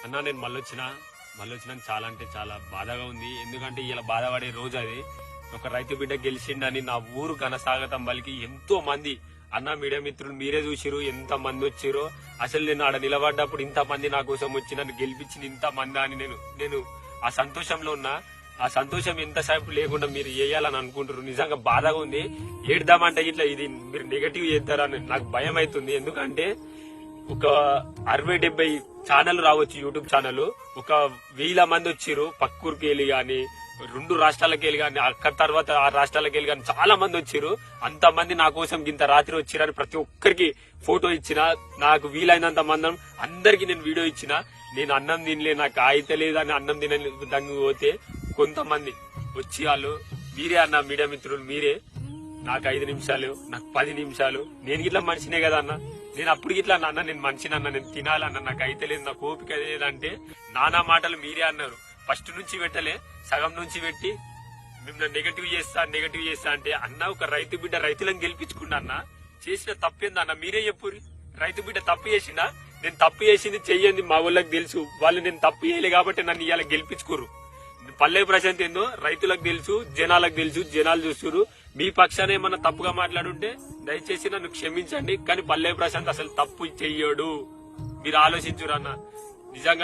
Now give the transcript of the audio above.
అన్నా నేను మళ్ళొచ్చినాక చాలా అంటే చాలా బాధగా ఉంది. ఎందుకంటే ఇలా బాధపడే రోజు అది. ఒక రైతు బిడ్డ గెలిచిండని నా ఊరు ఘనస్వాగతం పలికి ఎంతో మంది అన్న మీడియా మిత్రులు మీరే చూసిరు ఎంత మంది వచ్చిరో. అసలు నేను ఆడ నిలబడ్డప్పుడు ఇంత మంది నా కోసం వచ్చి నన్ను గెలిపించిన ఇంత మంది అని నేను ఆ సంతోషంలో ఉన్నా. ఆ సంతోషం ఎంతసేపు లేకుండా మీరు వేయాలని అనుకుంటారు. నిజంగా బాధగా ఉంది. ఏడ్దామంటే ఇట్లా ఇది మీరు నెగటివ్ చేస్తారని నాకు భయం అవుతుంది. ఎందుకంటే ఒక 60-70 ఛానల్ రావచ్చు, యూట్యూబ్ ఛానల్. ఒక 1000 మంది వచ్చిర్రు పక్కూరికి వెళ్ళి గాని 2 రాష్ట్రాలకు వెళ్ళి గాని అక్కడ తర్వాత 6 రాష్ట్రాలకు వెళ్ళి గాని చాలా మంది వచ్చిర్రు. అంతమంది నా కోసం ఇంత రాత్రి వచ్చిరని ప్రతి ఒక్కరికి ఫోటో ఇచ్చిన. నాకు వీలైనంత మంది అందరికి నేను వీడియో ఇచ్చిన. నేను అన్నం తినలే, నాకు అయితే లేదని అన్నం తినని దంగి పోతే కొంతమంది వచ్చి వాళ్ళు మీరే అన్న మీడియా మిత్రులు మీరే నాకు 5 నిమిషాలు, నాకు 10 నిమిషాలు, నేను ఇట్లా మనిషినే కదా అన్న, నేను అప్పుడు ఇట్లా అన్న నేను మనిషినన్నా, నేను తినాలన్నా, నాకు అయితే లేదు, నాకు ఓపిక లేదంటే నానా మాటలు మీరే అన్నారు. ఫస్ట్ నుంచి పెట్టలే, సగం నుంచి పెట్టి మిమ్మల్ని నెగటివ్ చేస్తా అంటే అన్న ఒక రైతు బిడ్డ రైతులను గెలిపించుకున్నా అన్న. చేసిన తప్పేందన్న మీరే చెప్పుర్రి. రైతు బిడ్డ తప్పు చేసిందా? నేను తప్పు చేసింది చెయ్యండి మా వాళ్ళకి తెలుసు. వాళ్ళు నేను తప్పు చేయలే కాబట్టి నన్ను ఇవాళ గెలిపించుకోరు. పల్లె ప్రశాంత్ ఏందో రైతులకు తెలుసు, జనాలకు తెలుసు, జనాలు చూస్తున్నారు. మీ పక్షాన ఏమన్నా తప్పుగా మాట్లాడుంటే దయచేసి నన్ను క్షమించండి. కానీ పల్లె ప్రశాంత్ అసలు తప్పు చెయ్యడు. మీరు ఆలోచించురన్న. నిజంగా